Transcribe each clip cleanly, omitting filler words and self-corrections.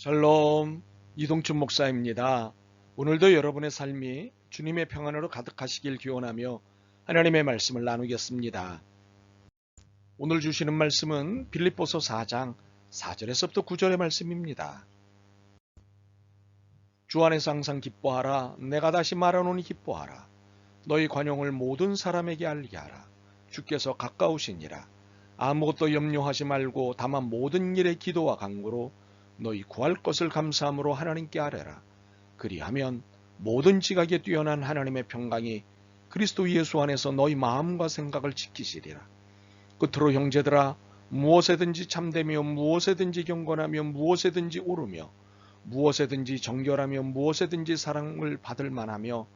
샬롬, 이동춘 목사입니다. 오늘도 여러분의 삶이 주님의 평안으로 가득하시길 기원하며 하나님의 말씀을 나누겠습니다. 오늘 주시는 말씀은 빌립보서 4장 4절에서부터 9절의 말씀입니다. 주 안에서 항상 기뻐하라. 내가 다시 말하노니 기뻐하라. 너희 관용을 모든 사람에게 알리게 하라. 주께서 가까우시니라. 아무것도 염려하지 말고 다만 모든 일에 기도와 간구로 너희 구할 것을 감사함으로 하나님께 아뢰라. 그리하면 모든 지각에 뛰어난 하나님의 평강이 그리스도 예수 안에서 너희 마음과 생각을 지키시리라. 끝으로 형제들아, 무엇에든지 참되며 무엇에든지 경건하며 무엇에든지 옳으며 무엇에든지 정결하며 무엇에든지 사랑을 받을 만하며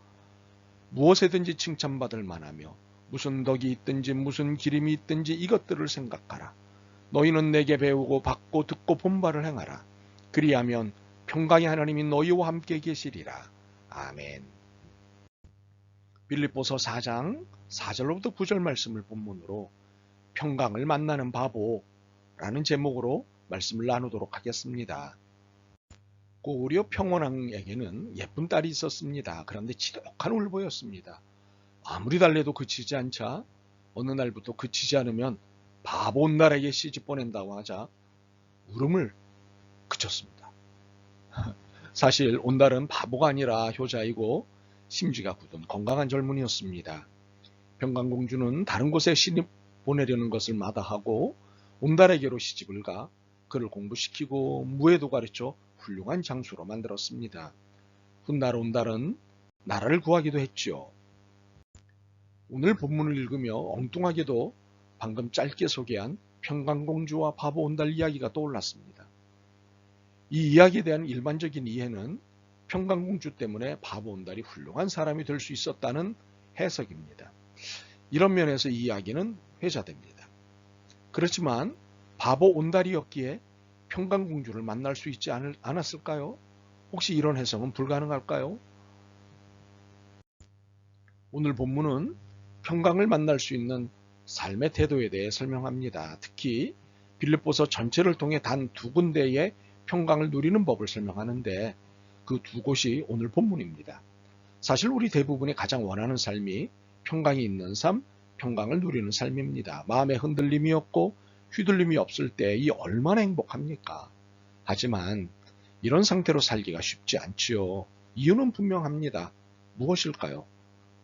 무엇에든지 칭찬받을 만하며 무슨 덕이 있든지 무슨 기림이 있든지 이것들을 생각하라. 너희는 내게 배우고 받고 듣고 본 바를 행하라. 그리하면 평강의 하나님이 너희와 함께 계시리라. 아멘. 빌립보서 4장 4절로부터 9절 말씀을 본문으로 평강을 만나는 바보라는 제목으로 말씀을 나누도록 하겠습니다. 고구려 평원왕에게는 예쁜 딸이 있었습니다. 그런데 지독한 울보였습니다. 아무리 달래도 그치지 않자 어느 날부터 그치지 않으면 바보 온달에게 시집 보낸다고 하자 울음을 그쳤습니다. 사실 온달은 바보가 아니라 효자이고 심지가 굳은 건강한 젊은이였습니다. 평강공주는 다른 곳에 시집 보내려는 것을 마다하고 온달에게로 시집을 가 그를 공부시키고 무예도 가르쳐 훌륭한 장수로 만들었습니다. 훗날 온달은 나라를 구하기도 했지요. 오늘 본문을 읽으며 엉뚱하게도 방금 짧게 소개한 평강공주와 바보 온달 이야기가 떠올랐습니다. 이 이야기에 대한 일반적인 이해는 평강공주 때문에 바보 온달이 훌륭한 사람이 될 수 있었다는 해석입니다. 이런 면에서 이 이야기는 회자됩니다. 그렇지만 바보 온달이었기에 평강공주를 만날 수 있지 않았을까요? 혹시 이런 해석은 불가능할까요? 오늘 본문은 평강을 만날 수 있는 삶의 태도에 대해 설명합니다. 특히 빌립보서 전체를 통해 단 두 군데의 평강을 누리는 법을 설명하는데 그 두 곳이 오늘 본문입니다. 사실 우리 대부분이 가장 원하는 삶이 평강이 있는 삶, 평강을 누리는 삶입니다. 마음에 흔들림이 없고 휘둘림이 없을 때 이 얼마나 행복합니까? 하지만 이런 상태로 살기가 쉽지 않지요. 이유는 분명합니다. 무엇일까요?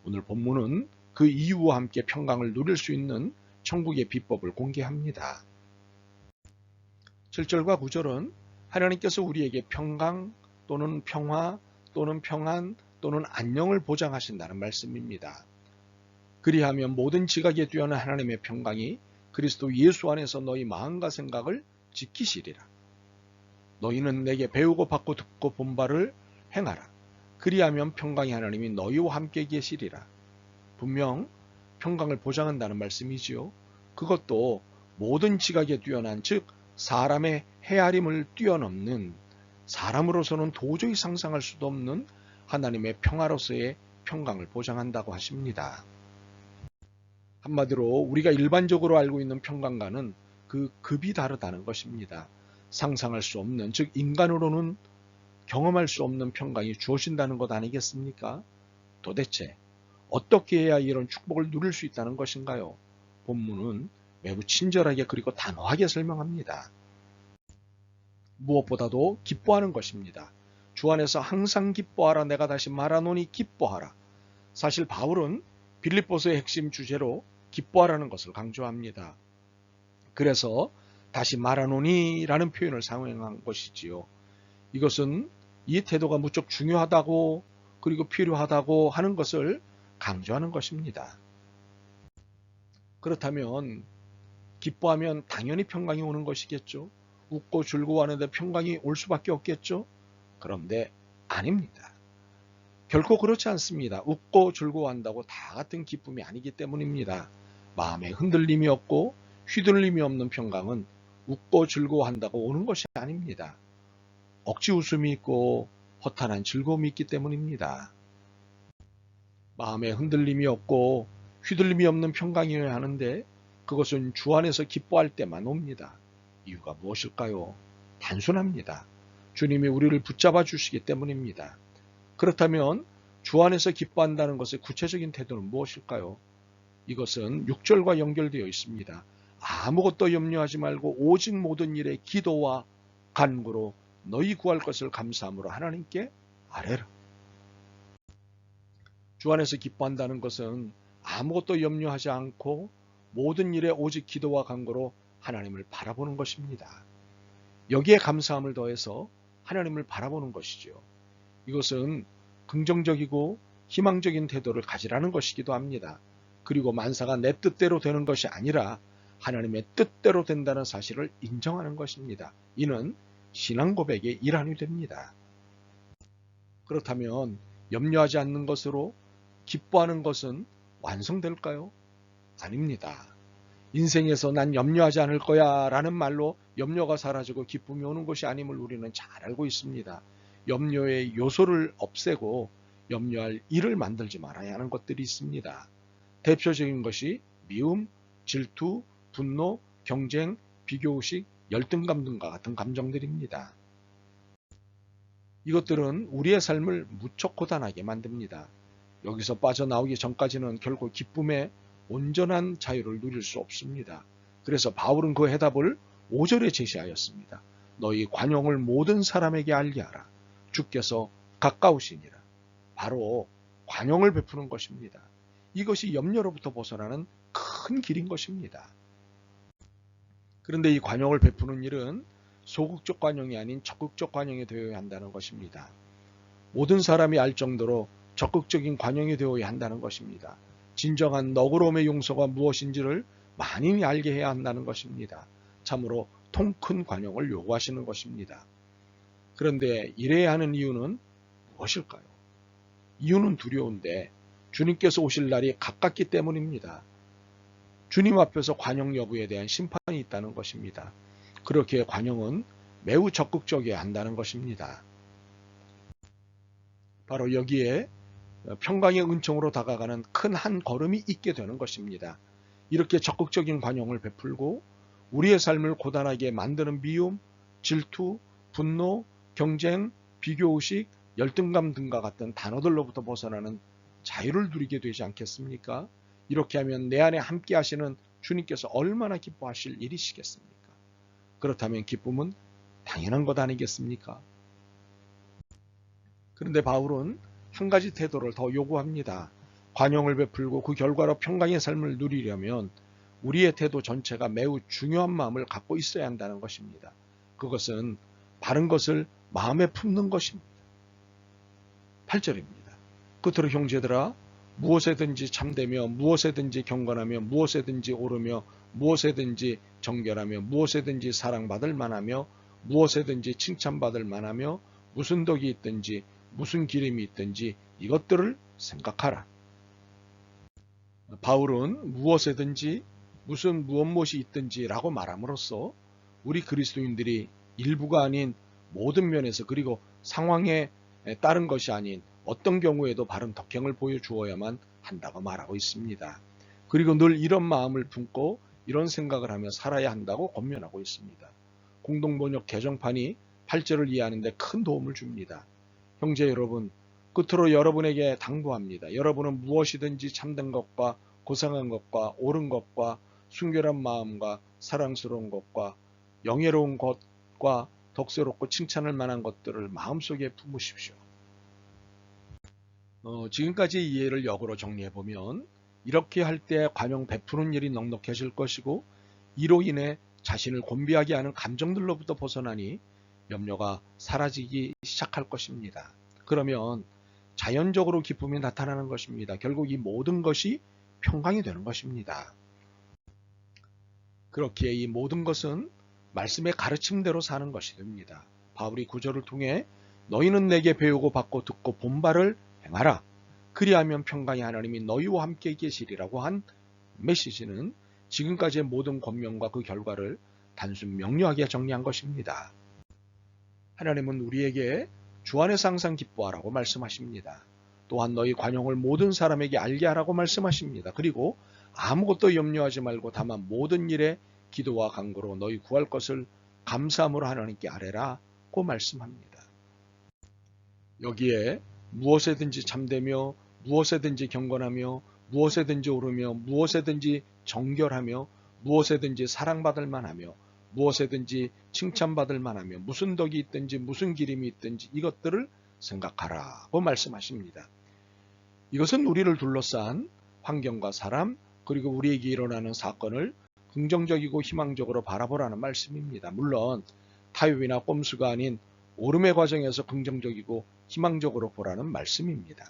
오늘 본문은 그 이유와 함께 평강을 누릴 수 있는 천국의 비법을 공개합니다. 7절과 9절은 하나님께서 우리에게 평강 또는 평화 또는 평안 또는 안녕을 보장하신다는 말씀입니다. 그리하면 모든 지각에 뛰어난 하나님의 평강이 그리스도 예수 안에서 너희 마음과 생각을 지키시리라. 너희는 내게 배우고 받고 듣고 본 바를 행하라. 그리하면 평강의 하나님이 너희와 함께 계시리라. 분명 평강을 보장한다는 말씀이지요. 그것도 모든 지각에 뛰어난 즉 사람의 헤아림을 뛰어넘는 사람으로서는 도저히 상상할 수도 없는 하나님의 평화로서의 평강을 보장한다고 하십니다. 한마디로 우리가 일반적으로 알고 있는 평강과는 그 급이 다르다는 것입니다. 상상할 수 없는 즉 인간으로는 경험할 수 없는 평강이 주어진다는 것 아니겠습니까? 도대체 어떻게 해야 이런 축복을 누릴 수 있다는 것인가요? 본문은 매우 친절하게 그리고 단호하게 설명합니다. 무엇보다도 기뻐하는 것입니다. 주 안에서 항상 기뻐하라. 내가 다시 말하노니 기뻐하라. 사실 바울은 빌립보서의 핵심 주제로 기뻐하라는 것을 강조합니다. 그래서 다시 말하노니 라는 표현을 사용한 것이지요. 이것은 이 태도가 무척 중요하다고 그리고 필요하다고 하는 것을 강조하는 것입니다. 그렇다면 기뻐하면 당연히 평강이 오는 것이겠죠. 웃고 즐거워하는데 평강이 올 수밖에 없겠죠. 그런데 아닙니다. 결코 그렇지 않습니다. 웃고 즐거워한다고 다 같은 기쁨이 아니기 때문입니다. 마음에 흔들림이 없고 휘둘림이 없는 평강은 웃고 즐거워한다고 오는 것이 아닙니다. 억지 웃음이 있고 허탄한 즐거움이 있기 때문입니다. 마음에 흔들림이 없고 휘둘림이 없는 평강이어야 하는데 그것은 주 안에서 기뻐할 때만 옵니다. 이유가 무엇일까요? 단순합니다. 주님이 우리를 붙잡아 주시기 때문입니다. 그렇다면 주 안에서 기뻐한다는 것의 구체적인 태도는 무엇일까요? 이것은 6절과 연결되어 있습니다. 아무것도 염려하지 말고 오직 모든 일에 기도와 간구로 너희 구할 것을 감사함으로 하나님께 아뢰라. 주 안에서 기뻐한다는 것은 아무것도 염려하지 않고 모든 일에 오직 기도와 간구로 하나님을 바라보는 것입니다. 여기에 감사함을 더해서 하나님을 바라보는 것이죠. 이것은 긍정적이고 희망적인 태도를 가지라는 것이기도 합니다. 그리고 만사가 내 뜻대로 되는 것이 아니라 하나님의 뜻대로 된다는 사실을 인정하는 것입니다. 이는 신앙 고백의 일환이 됩니다. 그렇다면 염려하지 않는 것으로 기뻐하는 것은 완성될까요? 아닙니다. 인생에서 난 염려하지 않을 거야 라는 말로 염려가 사라지고 기쁨이 오는 것이 아님을 우리는 잘 알고 있습니다. 염려의 요소를 없애고 염려할 일을 만들지 말아야 하는 것들이 있습니다. 대표적인 것이 미움, 질투, 분노, 경쟁, 비교의식, 열등감 등과 같은 감정들입니다. 이것들은 우리의 삶을 무척 고단하게 만듭니다. 여기서 빠져나오기 전까지는 결국 기쁨의 온전한 자유를 누릴 수 없습니다. 그래서 바울은 그 해답을 5절에 제시하였습니다. 너희 관용을 모든 사람에게 알게 하라. 주께서 가까우시니라. 바로 관용을 베푸는 것입니다. 이것이 염려로부터 벗어나는 큰 길인 것입니다. 그런데 이 관용을 베푸는 일은 소극적 관용이 아닌 적극적 관용이 되어야 한다는 것입니다. 모든 사람이 알 정도로 적극적인 관용이 되어야 한다는 것입니다. 진정한 너그러움의 용서가 무엇인지를 만인이 알게 해야 한다는 것입니다. 참으로 통 큰 관용을 요구하시는 것입니다. 그런데 이래야 하는 이유는 무엇일까요? 이유는 두려운데 주님께서 오실 날이 가깝기 때문입니다. 주님 앞에서 관용 여부에 대한 심판이 있다는 것입니다. 그렇게 관용은 매우 적극적이어야 한다는 것입니다. 바로 여기에 평강의 은총으로 다가가는 큰 한 걸음이 있게 되는 것입니다. 이렇게 적극적인 관용을 베풀고 우리의 삶을 고단하게 만드는 미움, 질투, 분노, 경쟁, 비교의식, 열등감 등과 같은 단어들로부터 벗어나는 자유를 누리게 되지 않겠습니까? 이렇게 하면 내 안에 함께 하시는 주님께서 얼마나 기뻐하실 일이시겠습니까? 그렇다면 기쁨은 당연한 것 아니겠습니까? 그런데 바울은 한 가지 태도를 더 요구합니다. 관용을 베풀고 그 결과로 평강의 삶을 누리려면 우리의 태도 전체가 매우 중요한 마음을 갖고 있어야 한다는 것입니다. 그것은 바른 것을 마음에 품는 것입니다. 8절입니다. 끝으로 형제들아 무엇에든지 참되며 무엇에든지 경건하며 무엇에든지 오르며 무엇에든지 정결하며 무엇에든지 사랑받을 만하며 무엇에든지 칭찬받을 만하며 무슨 덕이 있든지 무슨 기림이 있든지 이것들을 생각하라. 바울은 무엇에든지 무엇이 있든지 라고 말함으로써 우리 그리스도인들이 일부가 아닌 모든 면에서 그리고 상황에 따른 것이 아닌 어떤 경우에도 바른 덕행을 보여주어야만 한다고 말하고 있습니다. 그리고 늘 이런 마음을 품고 이런 생각을 하며 살아야 한다고 권면하고 있습니다. 공동번역 개정판이 8절을 이해하는 데 큰 도움을 줍니다. 형제 여러분, 끝으로 여러분에게 당부합니다. 여러분은 무엇이든지 참된 것과 고상한 것과 옳은 것과 순결한 마음과 사랑스러운 것과 영예로운 것과 덕스럽고 칭찬할 만한 것들을 마음속에 품으십시오. 지금까지 이해를 역으로 정리해보면 이렇게 할 때 관용 베푸는 일이 넉넉해질 것이고 이로 인해 자신을 곤비하게 하는 감정들로부터 벗어나니 염려가 사라지기 시작할 것입니다. 그러면 자연적으로 기쁨이 나타나는 것입니다. 결국 이 모든 것이 평강이 되는 것입니다. 그렇기에 이 모든 것은 말씀의 가르침대로 사는 것이 됩니다. 바울이 구절을 통해 너희는 내게 배우고 받고 듣고 본 바를 행하라. 그리하면 평강의 하나님이 너희와 함께 계시리라고 한 메시지는 지금까지의 모든 권면과 그 결과를 단순 명료하게 정리한 것입니다. 하나님은 우리에게 주 안에서 항상 기뻐하라고 말씀하십니다. 또한 너희 관용을 모든 사람에게 알게 하라고 말씀하십니다. 그리고 아무것도 염려하지 말고 다만 모든 일에 기도와 간구로 너희 구할 것을 감사함으로 하나님께 아뢰라 고 말씀합니다. 여기에 무엇에든지 참되며 무엇에든지 경건하며 무엇에든지 오르며 무엇에든지 정결하며 무엇에든지 사랑받을 만하며 무엇에든지 칭찬받을 만하며 무슨 덕이 있든지 무슨 기림이 있든지 이것들을 생각하라고 말씀하십니다. 이것은 우리를 둘러싼 환경과 사람 그리고 우리에게 일어나는 사건을 긍정적이고 희망적으로 바라보라는 말씀입니다. 물론 타협이나 꼼수가 아닌 오름의 과정에서 긍정적이고 희망적으로 보라는 말씀입니다.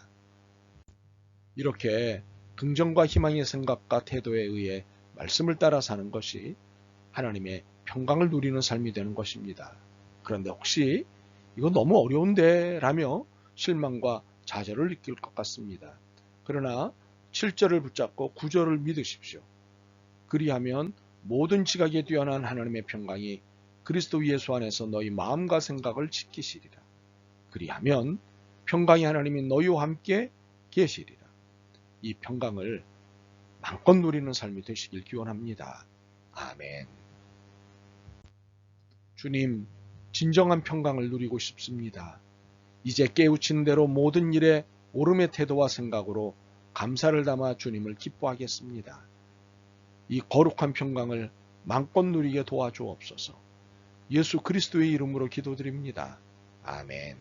이렇게 긍정과 희망의 생각과 태도에 의해 말씀을 따라 사는 것이 하나님의 평강을 누리는 삶이 되는 것입니다. 그런데 혹시 이거 너무 어려운데 라며 실망과 좌절을 느낄 것 같습니다. 그러나 7절을 붙잡고 9절을 믿으십시오. 그리하면 모든 지각에 뛰어난 하나님의 평강이 그리스도 예수 안에서 너희 마음과 생각을 지키시리라. 그리하면 평강의 하나님이 너희와 함께 계시리라. 이 평강을 마음껏 누리는 삶이 되시길 기원합니다. 아멘. 주님, 진정한 평강을 누리고 싶습니다. 이제 깨우친 대로 모든 일에 오름의 태도와 생각으로 감사를 담아 주님을 기뻐하겠습니다. 이 거룩한 평강을 마음껏 누리게 도와주옵소서. 예수 그리스도의 이름으로 기도드립니다. 아멘.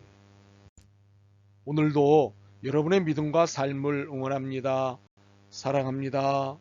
오늘도 여러분의 믿음과 삶을 응원합니다. 사랑합니다.